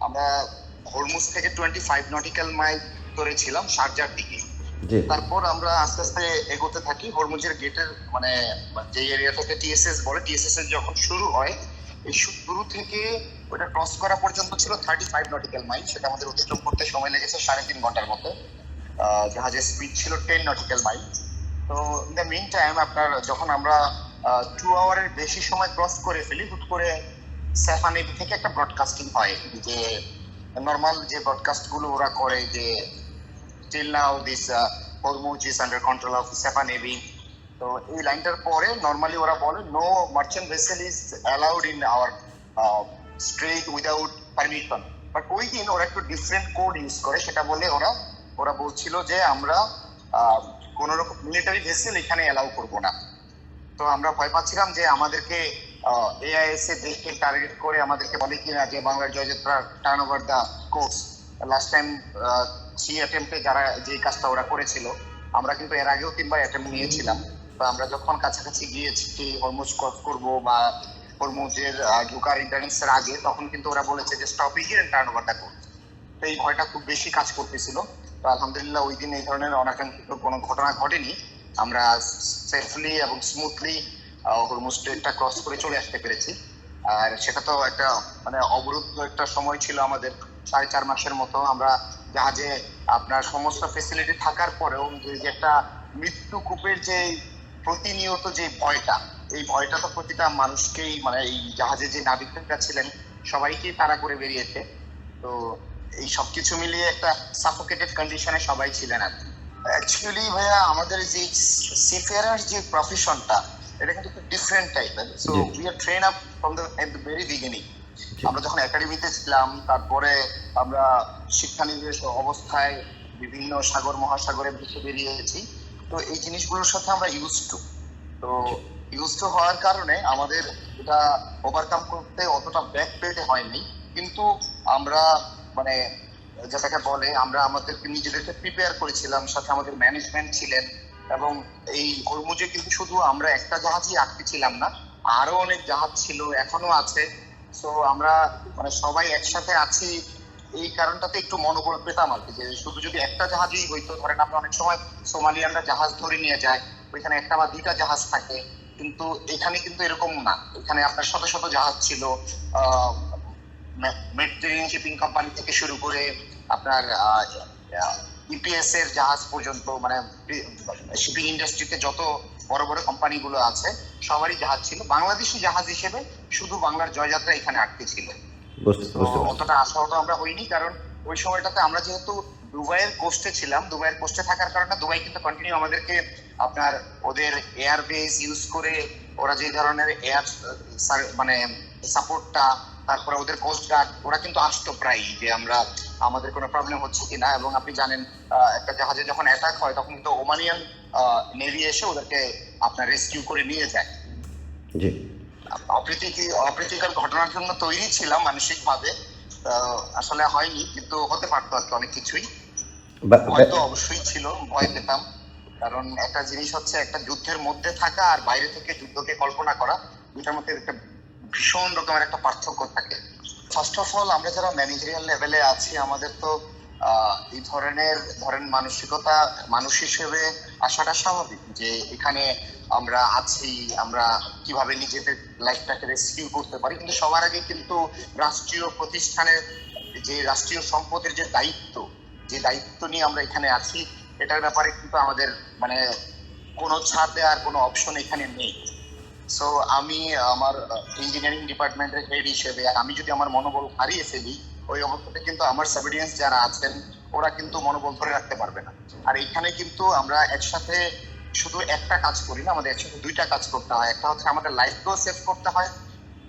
আমরা হরমুজ থেকে 25 nautical mile ধরে ছিলাম শারজার দিকে। তারপর আমরা আস্তে আস্তে এগোতে থাকি হরমুজের গেটের মানে যে এরিয়া থেকে টিএসএস বলে, টিএসএস এর যখন শুরু হয়, এই শুরু থেকে ওটা ক্রস করা পর্যন্ত ছিল 35 নটিক্যাল মাইল। সেটা আমাদের অতিক্রম করতে সময় লেগেছে 3.5 ঘন্টার মতো। জাহাজের স্পিড ছিল 10 নটিক্যাল মাইল। তো ইন দ্য মিন টাইম আপনার যখন আমরা 2 আওয়ারের বেশি সময় ক্রস করে ফেলি, হুট করে সাফা নেভি থেকে একটা ব্রডকাস্টিং হয় যে নর্মাল যে ব্রডকাস্ট গুলো ওরা করে যে till now this Hormuz is under control of Safa Navy. তো এই লাইনটার পরে নর্মালি ওরা বলে no merchant vessel is allowed in our strait without permission. But ওই দিন ওরা একটু ডিফারেন্ট কোড ইউজ করে, সেটা বলে ওরা বলছিল যে আমরা কোন রকম মিলিটারি ভেসেল এখানে অ্যালাউ করব না। তো আমরা ভয় পাচ্ছিলাম যে আমাদেরকে এআইএস এ দেশকে টার্গেট করে আমাদেরকে বলে কিনা যে বাংলার জয়যাত্রা turn over the course. Last time C অ্যাটেম্পটে যারা যে কাজটা ওরা করেছিল, আমরা কিন্তু এর আগেও 3বার অ্যাটেম্প নিয়েছিলাম। তো আমরা যখন কাছাকাছি গিয়েছি হরমুজ ক্রস করবো বা হরমুজের ঢোকার ইন্টারনেটসের আগে, তখন কিন্তু ওরা বলেছে যে stop here and turn over the course. তো এই ভয়টা খুব বেশি কাজ করতেছিল। তো আলহামদুলিল্লাহ ওই দিন এই ধরনের অনাকাঙ্ক্ষিত কোনো ঘটনা ঘটেনি। আমরা সেফলি এবং স্মুথলি হরমুজ স্ট্রেটটা ক্রস করে চলে আসতে পেরেছি। আর সেটা তো একটা মানে অবরুদ্ধ একটা সময় ছিল আমাদের 4.5 মাসের মতো। আমরা জাহাজে আপনার সমস্ত ফেসিলিটি থাকার পরেও যে একটা মৃত্যু কূপের যে প্রতিনিয়ত যে ভয়টা, এই ভয়টা তো প্রতিটা মানুষকেই মানে এই জাহাজে যে নাবিকরা ছিলেন সবাইকেই তাড়া করে বেরিয়েছে। তো এই সবকিছু মিলিয়ে একটা সাফোকেটেড কন্ডিশনে সবাই ছিলেন। আর অ্যাকচুয়ালি ভাইয়া আমাদের যে সিফেয়ারার যে প্রফেশনটা, এটা কিন্তু খুব ডিফারেন্ট টাইপের। So we are train up from the at the very beginning. আমরা যখন একাডেমিতে ছিলাম, তারপরে আমরা শিক্ষানিবেশ অবস্থায় বিভিন্ন সাগর মহাসাগরে ভেসে বেরিয়েছি। তো এই জিনিসগুলোর সাথে আমরা ইউজ টু হওয়ার কারণে আমাদের এটা ওভারকাম করতে অতটা ব্যাক পেতে হয়নি। কিন্তু আমরা মানে যেটাকে বলে আমরা আমাদেরকে নিজেদেরকে প্রিপেয়ার করেছিলাম, সাথে আমাদের ম্যানেজমেন্ট ছিলেন। এবং এই হরমুজে কিন্তু শুধু আমরা একটা জাহাজই আটকে ছিলাম না, আরো অনেক জাহাজ ছিল, এখনো আছে। সো আমরা মানে সবাই একসাথে আছি, এই কারণটাতে একটু মনোবল পেতাম আর কি। যে শুধু যদি একটা জাহাজই হইতো, ধরেন আমরা অনেক সময় সোমালিয়ানরা জাহাজ ধরে নিয়ে যায়, ওইখানে একটা বা দুইটা জাহাজ থাকে, কিন্তু এখানে কিন্তু এরকম না। এখানে আপনার শত শত জাহাজ ছিল, মেডিটেরিয়ান শিপিং কোম্পানি থেকে শুরু করে আপনার ইপিএস এর জাহাজ পর্যন্ত, মানে শিপিং ইন্ডাস্ট্রিতে যত বড় বড় কোম্পানি গুলো আছে সবারই জাহাজ ছিল। বাংলাদেশি জাহাজ হিসেবে শুধু বাংলার জয়যাত্রা এখানে আটকে ছিল। অতটা আশাহত আমরা হইনি, কারণ ওই সময়টাতে আমরা যেহেতু দুবাইয়ের কোস্টে ছিলাম, দুবাইয়ের কোস্টে থাকার কারণে দুবাই কিন্তু কন্টিনিউ আমাদেরকে আপনার ওদের এয়ার বেস ইউজ করে ওরা যে ধরনের এয়ার মানে সাপোর্টটা, তারপরে ওদের কোস্ট গার্ড ওরা কিন্তু আসতো প্রায় যে আমরা আমাদের কোনো প্রবলেম হচ্ছে কিনা। এবং আপনি জানেন একটা জাহাজে যখন অ্যাটাক হয় তখন কিন্তু ওমানিয়ান নেভি এসে ওদেরকে আপনার রেস্কিউ করে নিয়ে যায়। জি, অপ্রীতিকর ঘটনার জন্য তৈরি ছিলাম মানসিক ভাবে। আসলে হয়নি, কিন্তু হতে পারতো আর কি অনেক কিছুই। হয়তো অবশ্যই ছিল, ভয় পেতাম। কারণ একটা জিনিস হচ্ছে একটা যুদ্ধের মধ্যে থাকা আর বাইরে থেকে যুদ্ধকে কল্পনা করা, দুটার মধ্যে একটা ভীষণ রকমের একটা পার্থক্য থাকে। ফার্স্ট অফ অল আমরা যারা ম্যানেজারিয়াল লেভেলে আছি, আমাদের তো এই ধরনের ধরেন মানসিকতা মানুষ হিসেবে আসাটা স্বাভাবিক যে এখানে আমরা আছি, আমরা কিভাবে নিজেদের লাইফটাকে রেস্কিউ করতে পারি। কিন্তু সবার আগে কিন্তু রাষ্ট্রীয় প্রতিষ্ঠানের যে রাষ্ট্রীয় সম্পদের যে দায়িত্ব নিয়ে আমরা এখানে আছি, এটার ব্যাপারে কিন্তু আমাদের মানে কোনো ছাড় দেওয়ার কোনো অপশন এখানে নেই। সো আমি আমার ইঞ্জিনিয়ারিং ডিপার্টমেন্টের হেড হিসেবে আমি যদি আমার মনোবল হারিয়ে ফেলি, ওই অবস্থাতে কিন্তু আমার সাবঅর্ডিনেটস যারা আছেন ওরা কিন্তু মনোবল ধরে রাখতে পারবে না। আর এখানে কিন্তু আমরা একসাথে শুধু একটা কাজ করি না, আমাদের একসাথে দুইটা কাজ করতে হয়। একটা হচ্ছে আমাদের লাইফকেও সেভ করতে হয়,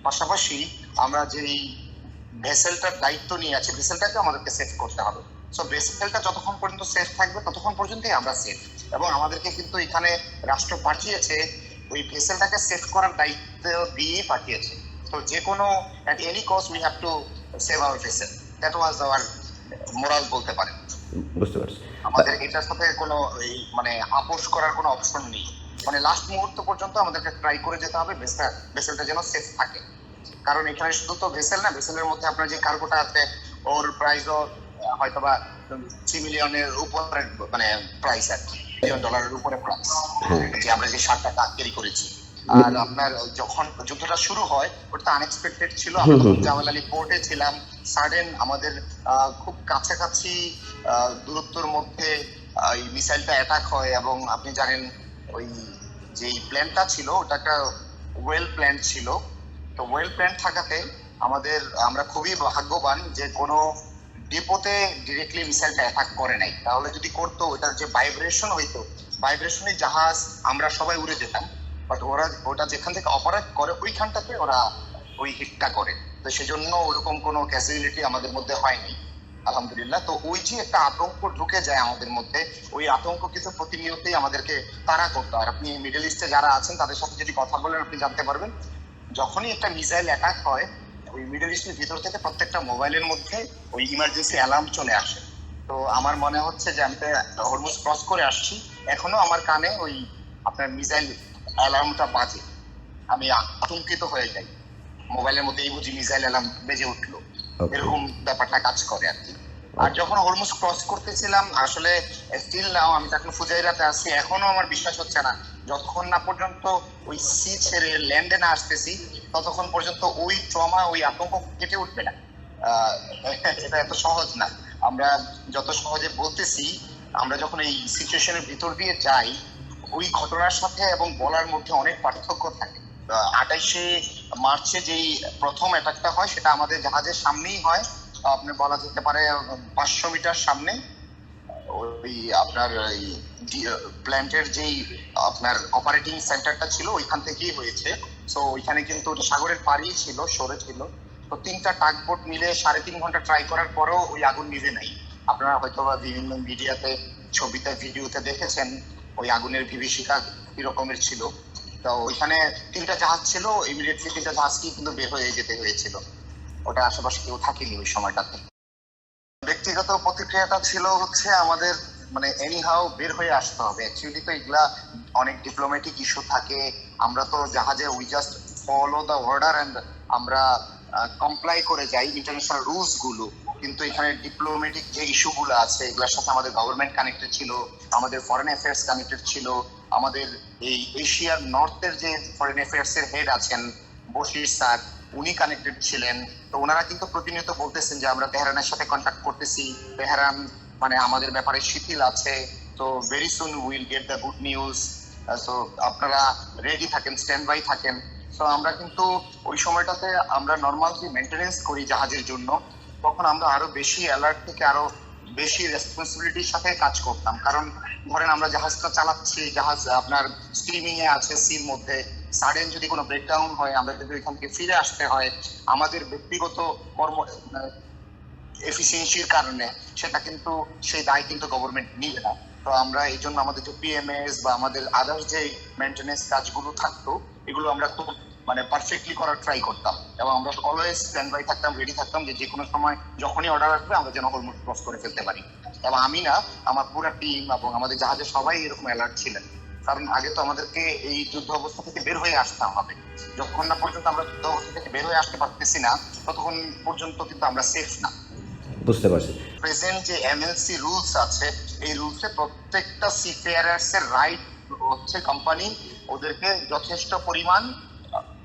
পাশাপাশি আমরা যেই ভেসেলটার দায়িত্ব নিয়ে আছি ভেসেলটাকে আমাদেরকে সেভ করতে হবে। সো ভেসেলটা যতক্ষণ পর্যন্ত সেফ থাকবে ততক্ষণ পর্যন্তই আমরা সেফ। এবং আমাদেরকে কিন্তু এখানে রাষ্ট্র পাঠিয়েছে ওই ভেসেলটাকে সেভ করার দায়িত্ব দিয়ে পাঠিয়েছে। তো যে কোনো at any cost we have to save our vessel. That was our moral বলতে পারেন। বুঝতে পারছি, আমাদের এটার সাথে কোনো মানে আপোষ করার কোনো অপশন নেই। মানে লাস্ট মুহূর্ত পর্যন্ত আমাদেরকে ট্রাই করে যেতে হবে ভেসেলটা যেন সেফ থাকে। কারণ এখানে শুধু তো ভেসেল না, ভেসেলের মধ্যে আপনার যে কার্গোটা আছে ওর প্রাইসও হয়তোবা $3 মিলিয়নের উপরে, মানে প্রাইস আর কি, $1 উপরে প্রাইস, যে আমরা যে শার্টটা ক্যারি করেছি। আর আপনার যখন যুদ্ধটা শুরু হয় ওটা আনএক্সপেক্টেড ছিল। আমরা জামাল আলী পোর্টে ছিলাম, সাডেন আমাদের খুব কাছাকাছি দূরত্বের মধ্যে এই মিসাইলটা অ্যাটাক হয়, এবং আপনি জানেন ওই যে প্ল্যানটা ছিল ওটা একটা ওয়েল প্ল্যান ছিল। তো ওয়েল প্ল্যান থাকাতে আমরা খুবই ভাগ্যবান যে কোনো ডিপোতে ডিরেক্টলি মিসাইলটা অ্যাটাক করে নাই। তাহলে যদি করতো, ওটার যে ভাইব্রেশন হইতো, ভাইব্রেশনে জাহাজ আমরা সবাই উড়ে যেতাম। বাট ওটা যেখান থেকে অপারেট করে ওইখানটাতে ওরা ওই হিটটা করে। তো সেজন্য ওরকম কোনো ক্যাজুয়ালিটি আমাদের মধ্যে হয়নি আলহামদুলিল্লাহ। তো ওই যে একটা আতঙ্ক ঢুকে যায় আমাদের মধ্যে, ওই আতঙ্ক কিন্তু প্রতিনিয়তই আমাদেরকে তাড়া করতো। আর আপনি মিডল ইস্টে যারা আছেন তাদের সাথে যদি কথা বলেন আপনি জানতে পারবেন, যখনই একটা মিসাইল অ্যাটাক হয় ওই মিডল ইস্টের ভিতর থেকে প্রত্যেকটা মোবাইলের মধ্যে ওই ইমার্জেন্সি অ্যালার্ম চলে আসে। তো আমার মনে হচ্ছে যে আমি হরমুজ ক্রস করে আসছি, এখনো আমার কানে ওই আপনার মিসাইল অ্যালার্মটা বাজে, আমি আতঙ্কিত হয়ে যাই, মোবাইলের মধ্যে এই বুঝি মিসাইল অ্যালার্ম বেজে উঠলো, এরকম ব্যাপারটা কাজ করে আর কি। আর যখন হরমুজ ক্রস করতেছিলাম, আসলে স্টিল নাও আমি তখন ফুজাইরাতে আছি, এখনো আমার বিশ্বাস হচ্ছে না যতক্ষণ না পর্যন্ত ওই সি ছেড়ে ল্যান্ডে না আসতেছি ততক্ষণ পর্যন্ত ওই ট্রমা, ওই আতঙ্ক কেটে উঠবে না। এটা এত সহজ না। আমরা যত সহজে বলতেছি, আমরা যখন এই সিচুয়েশনের ভিতর দিয়ে যাই ওই ঘটনার সাথে এবং বলার মধ্যে অনেক পার্থক্য থাকে। 28শে মার্চে যেই প্রথম অ্যাটাকটা হয় সেটা আমাদের জাহাজের সামনেই হয়, আপনি বলা যেতে পারে 500 মিটার সামনে। ওই আপনার প্ল্যান্টের যেই আপনার অপারেটিং সেন্টারটা ছিল ওইখান থেকেই হয়েছে। তো ওইখানে কিন্তু ওটা সাগরের পাড়েই ছিল, সরে ছিল। তো 3টা টাগবোট মিলে 3.5 ঘন্টা ট্রাই করার পরেও ওই আগুন নিভে নাই। আপনারা হয়তো বা বিভিন্ন মিডিয়াতে, ছবিতে, ভিডিওতে দেখেছেন ওই আগুনের বিভীষিকা কি রকমের ছিল। তো ওইখানে 3টা জাহাজ ছিল, ইমিডিয়েটলি 3টা জাহাজকেই কিন্তু বের হয়ে যেতে হয়েছিল, ওটা আশেপাশে কেউ থাকেনি ওই সময়টাতে। ব্যক্তিগত প্রতিক্রিয়াটা ছিল হচ্ছে আমাদের মানে এনিহাও বের হয়ে আসতে হবে। অ্যাকচুয়ালি তো এগুলা অনেক ডিপ্লোম্যাটিক ইস্যু থাকে, আমরা তো জাহাজে we just follow the order and আমরা কমপ্লাই করে যাই ইন্টারন্যাশনাল রুলস গুলো। কিন্তু এখানে ডিপ্লোম্যাটিক যে ইস্যুগুলো আছে এগুলোর সাথে আমাদের গভর্নমেন্ট কানেক্টেড ছিল, আমাদের ফরেন অ্যাফেয়ার্স কানেক্টেড ছিল, আমাদের এই এশিয়ার নর্থের যে ফরেন অ্যাফেয়ার্স এর হেড আছেন বশির স্যার, উনি কানেক্টেড ছিলেন। তো ওনারা কিন্তু প্রতিনিয়ত বলতেছেন যে আমরা তেহরানের সাথে কন্ট্যাক্ট করতেছি, তেহরান মানে আমাদের ব্যাপারে শিথিল আছে, তো very soon will get the good news, so আপনারা রেডি থাকেন, স্ট্যান্ড বাই থাকেন। তো আমরা কিন্তু ওই সময়টাতে আমরা নর্মাল যে মেনটেনেন্স করি জাহাজের জন্য, তখন আমরা আরো বেশি অ্যালার্ট থেকে আরো বেশি রেসপন্সিবিলিটির সাথে কাজ করতাম। কারণ ধরেন আমরা জাহাজটা চালাচ্ছি, জাহাজ আপনার স্টিমিং এ আছে সির মধ্যে, সাডেন যদি কোনো ব্রেকডাউন হয় আমরা কিন্তু এখান থেকে ফিরে আসতে হয়, আমাদের ব্যক্তিগত কর্ম এফিসিয়েন্সির কারণে সেটা কিন্তু সেই দায় কিন্তু গভর্নমেন্ট নিবে না। তো আমরা এই জন্য আমাদের যে পিএমএস বা আমাদের আদার্স যে মেনটেনেন্স কাজগুলো থাকতো এগুলো আমরা খুব মানে পারফেক্টলি করার ট্রাই করতাম, এবং আমরা অলওয়েজ স্ট্যান্ড বাই থাকতাম, রেডি থাকতাম যে কোনো সময় যখনই অর্ডার আসবে আমরা যেন হরমুজ ক্রস করে ফেলতে পারি। এবং আমি না, আমার পুরো টিম এবং আমাদের জাহাজের সবাই এরকম অ্যালার্ট ছিলেন। কারণ আগে তো আমাদেরকে এই যুদ্ধ অবস্থা থেকে বের হয়ে আসতে হবে, যতক্ষণ না পর্যন্ত আমরা যুদ্ধ অবস্থা থেকে বের হয়ে আসতে পারতেছি না ততক্ষণ পর্যন্ত কিন্তু আমরা সেফ না। বুঝতে পারছি। প্রেজেন্ট যে এমএলসি রুলস আছে এই রুলসে প্রত্যেকটা সিফেয়ারার্স এর রাইট হচ্ছে কোম্পানি ওদেরকে যথেষ্ট পরিমাণ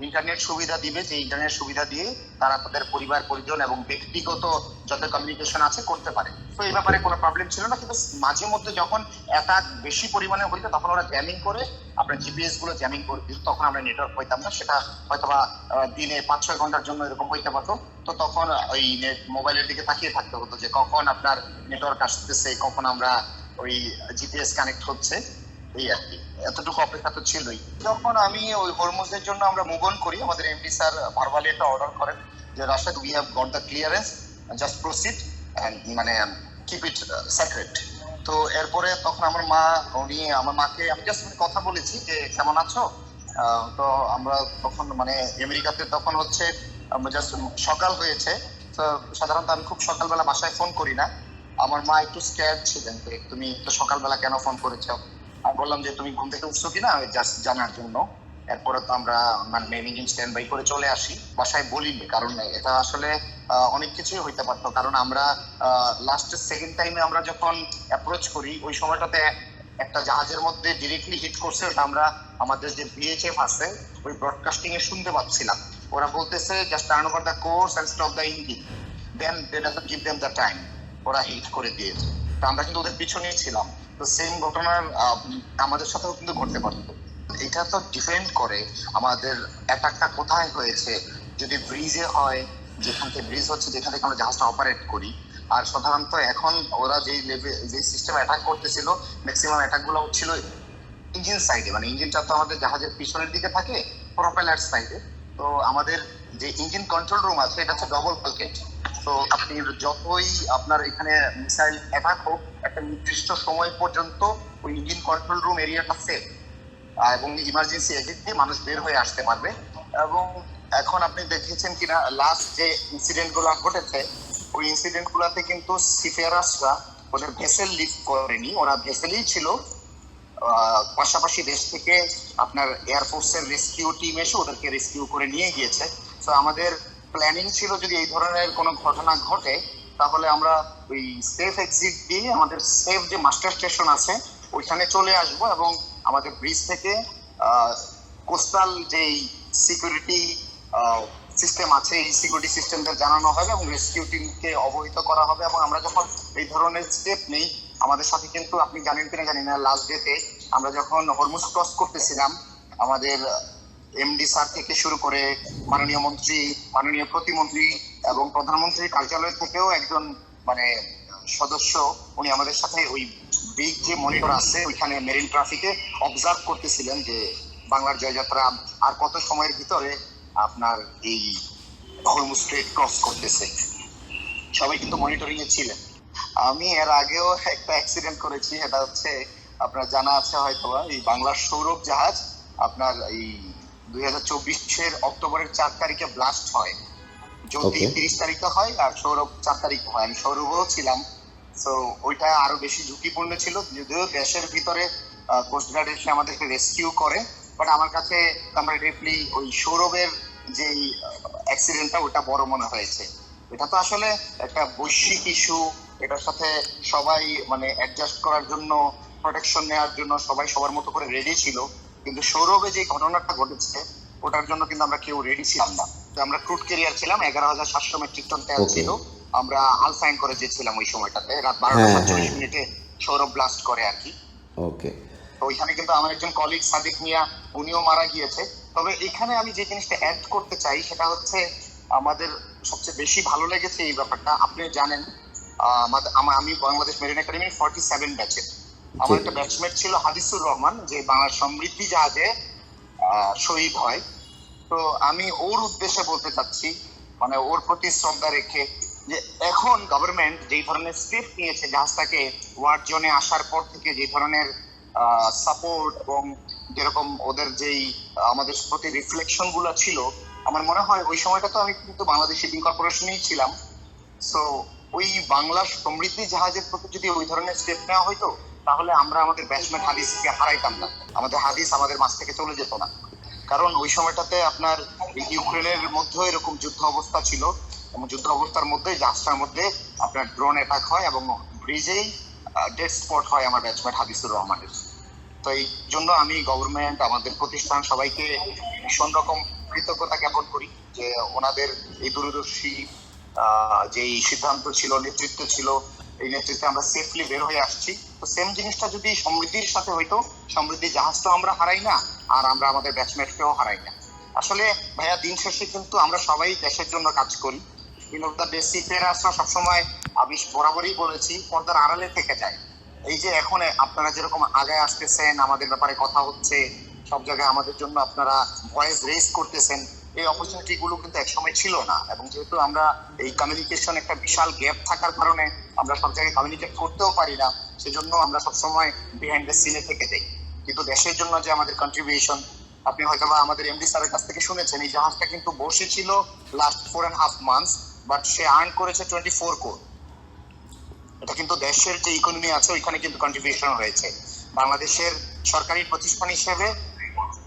ইন্টারনেট সুবিধা দিবে, যে ইন্টারনেট সুবিধা দিয়ে তারা তাদের পরিবার পরিজন এবং ব্যক্তিগত যত কমিউনিকেশন আছে করতে পারে। তো এই ব্যাপারে কোনো প্রবলেম ছিল না। কিন্তু মাঝে মধ্যে যখন অ্যাটাক বেশি পরিমাণে হইতো তখন ওরা জ্যামিং করে আপনার জিপিএস গুলো জ্যামিং করে দিত, তখন আমরা নেটওয়ার্ক পাইতাম না। সেটা হয়তোবা দিনে 5-6 ঘন্টার জন্য এরকম হইতে পারতো। তো তখন ওই মোবাইলের দিকে তাকিয়ে থাকতে হতো যে কখন আপনার নেটওয়ার্ক আসতেছে, কখন আমরা ওই জিপিএস কানেক্ট হচ্ছে, এই আর কি। এতটুকু অপেক্ষা তো ছিলই। যখন আমি ওই হরমুজের জন্য আমরা মুভ অন করি, আমাদের এমডি স্যার ভার্বালি একটা অর্ডার করেন যে Rashed we have got the clearance, just proceed and মানে কিপ ইট সিক্রেট। তো এরপরে তখন আমার মাকে আমি জাস্ট কথা বলেছি যে কেমন আছো। তো আমরা তখন মানে আমেরিকাতে তখন হচ্ছে জাস্ট সকাল হয়েছে, তো সাধারণত আমি খুব সকালবেলা বাসায় ফোন করি না। আমার মা একটু স্ক্যার্ড ছিলেন যে তুমি তো সকালবেলা কেন ফোন করেছো। আমি বললাম যে তুমি ঘুম থেকে উঠছো কিনা জাস্ট জানার জন্য। এরপরে তো আমরা মানে মেন ইঞ্জিন স্ট্যান্ড বাই করে চলে আসি, বাসায় বলিনি, কারণ এটা আসলে অনেক কিছুই হইতে পারতো। কারণ আমরা লাস্টের সেকেন্ড টাইমে আমরা যখন অ্যাপ্রোচ করি ওই সময়টাতে একটা জাহাজের মধ্যে ডিরেক্টলি হিট করছে, ওটা আমরা আমাদের যে ভিএইচএফ আছে ওই ব্রডকাস্টিং এ শুনতে পাচ্ছিলাম। ওরা বলতেছে just turn over the course and stop the engine, then they doesn't give them the time, ওরা হিট করে দিয়েছে। তো আমরা কিন্তু ওদের পিছনেই ছিলাম। তো সেম ঘটনার আমাদের সাথেও কিন্তু ঘটতে পারতো। এটা তো ডিপেন্ড করে আমাদের অ্যাটাকটা কোথায় হয়েছে। যদি ব্রিজে হয়, যেখান থেকে ব্রিজ হচ্ছে, যেখান থেকে আমরা জাহাজটা অপারেট করি। আর সাধারণত এখন ওরা যেই লেভেল যে সিস্টেম অ্যাটাক করতেছিল, ম্যাক্সিমাম অ্যাটাক গুলো হচ্ছিল ইঞ্জিন সাইডে, মানে ইঞ্জিনটা তো আমাদের জাহাজের পিছনের দিকে থাকে, প্রোপেলার সাইডে। তো আমাদের যে ইঞ্জিন কন্ট্রোল রুম আছে এটা হচ্ছে ডবল বাল্কেট। তো আপনি যতই আপনার এখানে মিসাইল অ্যাটাক হোক, একটা নির্দিষ্ট সময় পর্যন্ত ওই ইঞ্জিন কন্ট্রোল রুম এরিয়াটা সেফ, এবং ইমার্জেন্সি এক্সিট দিয়ে মানুষ বের হয়ে আসতে পারবে। এবং এখন আপনি দেখেছেন কিনা লাস্ট যে ইনসিডেন্ট গুলো ঘটেছে, ওই ইনসিডেন্ট গুলাতে কিন্তু সিফেয়ারাসরা ওদের ভেসেল লিফট করেনি, ওরা ভেসেলই ছিল। পাশাপাশি দেশ থেকে আপনার এয়ারফোর্সের রেস্কিউ টিম এসে ওদেরকে রেস্কিউ করে নিয়ে গিয়েছে। তো আমাদের প্ল্যানিং ছিল যদি এই ধরনের কোনো ঘটনা ঘটে তাহলে আমরা ওই সেফ এক্সিট দিয়ে আমাদের সেফ যে মাস্টার স্টেশন আছে ওইখানে চলে আসব, এবং আমাদের ব্রিজ থেকে কোস্টাল যেই সিকিউরিটি সিস্টেম আছে এই সিকিউরিটি সিস্টেমদের জানানো হবে এবং রেস্কিউ টিমকে অবহিত করা হবে। এবং আমরা যখন এই ধরনের স্টেপ নেই, আমাদের সাথে কিন্তু আপনি জানেন কিনা জানি না, লাস্ট ডেতে আমরা যখন হরমুজ ক্রস করতেছিলাম, আমাদের এমডি স্যার থেকে শুরু করে মাননীয় মন্ত্রী, মাননীয় প্রতিমন্ত্রী এবং প্রধানমন্ত্রীর কার্যালয় থেকেও একজন মানে সদস্য, উনি আমাদের সাথে ওই বিগ যে মনিটর আছে ওইখানে মেরিন ট্রাফিকে অবজার্ভ করতেছিলেন যে বাংলার জয়যাত্রা আর কত সময়ের ভিতরে আপনার এই হরমুজ স্ট্রেট ক্রস করতেছে, সবাই কিন্তু মনিটরিং এ ছিলেন। আমি এর আগেও একটা অ্যাক্সিডেন্ট করেছি, এটা হচ্ছে আপনার জানা আছে হয়তো, এই বাংলার সৌরভ জাহাজ আপনার এই 2024-এর অক্টোবরের 4 তারিখে ব্লাস্ট হয়। যদি 30 তারিখে হয় আর সৌরভ 4 তারিখে হয়, আমি সৌরভও ছিলাম। তো ওইটা আরো বেশি ঝুঁকিপূর্ণ ছিল, যদিও দেশের ভিতরে কোস্টগার্ড এসে আমাদেরকে রেস্কিউ করে। বাট আমার কাছে কম্পারেটিভলি ওই সৌরভের যে অ্যাক্সিডেন্টটা ওটা বড় মনে হয়েছে। এটা তো আসলে একটা বৈশ্বিক ইস্যু, এটার সাথে সবাই মানে অ্যাডজাস্ট করার জন্য, প্রোটেকশন নেওয়ার জন্য সবাই সবার মতো করে রেডি ছিল। কিন্তু সৌরভে যে ঘটনাটা ঘটেছে ওটার জন্য কিন্তু আমরা কেউ রেডি ছিলাম না। আমরা ক্রুড ক্যারিয়ার ছিলাম, 11,700 মেট্রিক টন তেল ছিল। আমরা আলসাইন করে যেছিলাম ওই সময়টাতে, রাত 12:40 সৌরভ ব্লাস্ট করে আর কি। ওকে, ওইখানে কিন্তু আমার একজন কলিগ সাদিক মিয়া, উনিও মারা গিয়েছে। তবে এখানে আমি যে জিনিসটা অ্যাড করতে চাই সেটা হচ্ছে আমাদের সবচেয়ে বেশি ভালো লেগেছে এই ব্যাপারটা। আপনি জানেন আমি বাংলাদেশ মেরিন একাডেমি 47 ব্যাচে, আমার একটা ব্যাচমেট ছিল হাদিসুর রহমান, যে বাংলার সমৃদ্ধি জাহাজে শহীদ হয়। তো আমি ওর উদ্দেশ্যে বলতে চাচ্ছি, মানে ওর প্রতি শ্রদ্ধা রেখে, যে এখন গভর্নমেন্ট যেই ধরনের স্টেপ নিয়েছে জাহাজটাকে ওয়ার জোনে আসার পর থেকে, যে ধরনের সাপোর্ট এবং যেরকম ওদের যেই আমাদের প্রতি রিফ্লেকশন গুলো ছিল, আমার মনে হয় ওই সময়টা তো আমি কিন্তু বাংলাদেশ শিপিং কর্পোরেশনেই ছিলাম। সো ওই বাংলার সমৃদ্ধি জাহাজের প্রতি যদি ওই ধরনের স্টেপ নেওয়া হইতো তাহলে আমরা আমাদের ব্যাটসম্যান হাদিসকে হারাইতাম না, আমাদের হাদিস আমাদের মাছ থেকে চলে যেত না। কারণ ওই সময়টাতে আপনার ইউক্রেনের মধ্যে এরকম যুদ্ধ অবস্থা ছিল, এবং যুদ্ধ অবস্থার মধ্যে জাহাজটার মধ্যে আপনার ড্রোন অ্যাটাক হয় এবং ব্রিজেই ডেড স্পট হয় আমার ব্যাটসম্যান হাদিসুর রহমানের। তো এই জন্য আমি গভর্নমেন্ট, আমাদের প্রতিষ্ঠান সবাইকে ভীষণ রকম কৃতজ্ঞতা জ্ঞাপন করি যে ওনাদের এই দূরদর্শী যেই সিদ্ধান্ত ছিল, নেতৃত্ব ছিল, এই নেতৃত্বে আমরা সেফলি বের হয়ে আসছি। তো সেম জিনিসটা যদি সমৃদ্ধির সাথে হইতো, সমৃদ্ধি জাহাজটাও আমরা হারাই না আর আমরা আমাদের ব্যাটসম্যানকেও হারাই না। আসলে ভাইয়া দিন শেষে কিন্তু আমরা সবাই দেশের জন্য কাজ করি, কিন্তু দ্য বেসিকেরা সবসময় আমি বরাবরই বলেছি পর্দার আড়ালে থেকে যায়। এই যে এখন আপনারা যেরকম আগে আসতেছেন, আমাদের ব্যাপারে কথা হচ্ছে, সব জায়গায় আমাদের জন্য আপনারা ভয়েস রেজ করতেছেন, এই অপরচুনিটি গুলো কিন্তু একসময় ছিল না। এবং যেহেতু আমরা এই কমিউনিকেশন একটা বিশাল গ্যাপ থাকার কারণে আমরা সব জায়গায় কমিউনিকেট করতেও পারি না, সেজন্য আমরা সবসময় বিহাইন্ড দ্য সিনে থেকে যাই। কিন্তু দেশের জন্য যে আমাদের কন্ট্রিবিউশন, আপনি হয়তো বা আমাদের এমডি স্যারের কাছ থেকে শুনেছেন, এই জাহাজটা কিন্তু বসেছিল last 4.5 months, but say earn করেছে 24 কোটি। এটা কিন্তু দেশের যে ইকোনমি আছে ওইখানে কিন্তু কন্ট্রিবিউশন হয়েছে। বাংলাদেশের সরকারি প্রতিষ্ঠান হিসেবে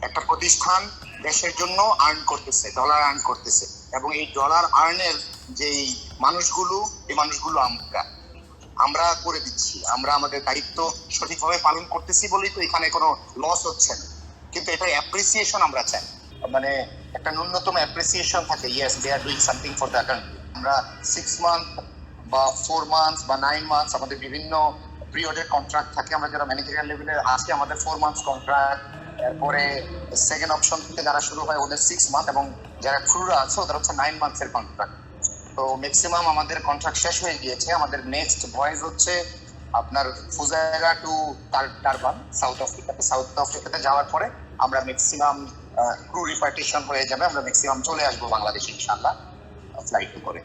একটা প্রতিষ্ঠান দেশের জন্য আর্ন করতেছে, ডলার আর্ন করতেছে, এবং এই ডলার আর্নের যেই মানুষগুলো, এই মানুষগুলো আমরা করে দিচ্ছি। আমরা আমাদের দায়িত্ব সঠিকভাবে পালন করতেছি বলেই তো এখানে কোনো লস হচ্ছে না। কিন্তু এটা অ্যাপ্রিসিয়েশন আমরা চাই, মানে একটা ন্যূনতম অ্যাপ্রিসিয়েশন থাকে, yes they are doing something for the country. আমরা 6 মান্থ বা 4 মান্থস বা 9 মান্থস আমাদের বিভিন্ন পিরিয়ডের কন্ট্রাক্ট থাকে। আমরা যারা ম্যানেজারিয়াল লেভেলে আজকে আমাদের 4 মান্থস কন্ট্রাক্ট, এরপরে সেকেন্ড অপশন থেকে যারা শুরু হয় ওদের 6 মান্থ, এবং যারা ক্রুরা আছে ওদের হচ্ছে 9 মান্থসের কন্ট্রাক্ট। তো ম্যাক্সিমাম আমাদের কন্ট্রাক্ট শেষ হয়ে গিয়েছে। আমাদের নেক্সট ভয়েস হচ্ছে আপনার Fujairah two Durban, south আফ্রিকাতে। South আফ্রিকাতে যাওয়ার পরে আমরা ম্যাক্সিমাম ক্রু রিপার্টিশন হয়ে যাবে, আমরা ম্যাক্সিমাম চলে আসবো বাংলাদেশে ইনশাআল্লাহ ফ্লাইট করে।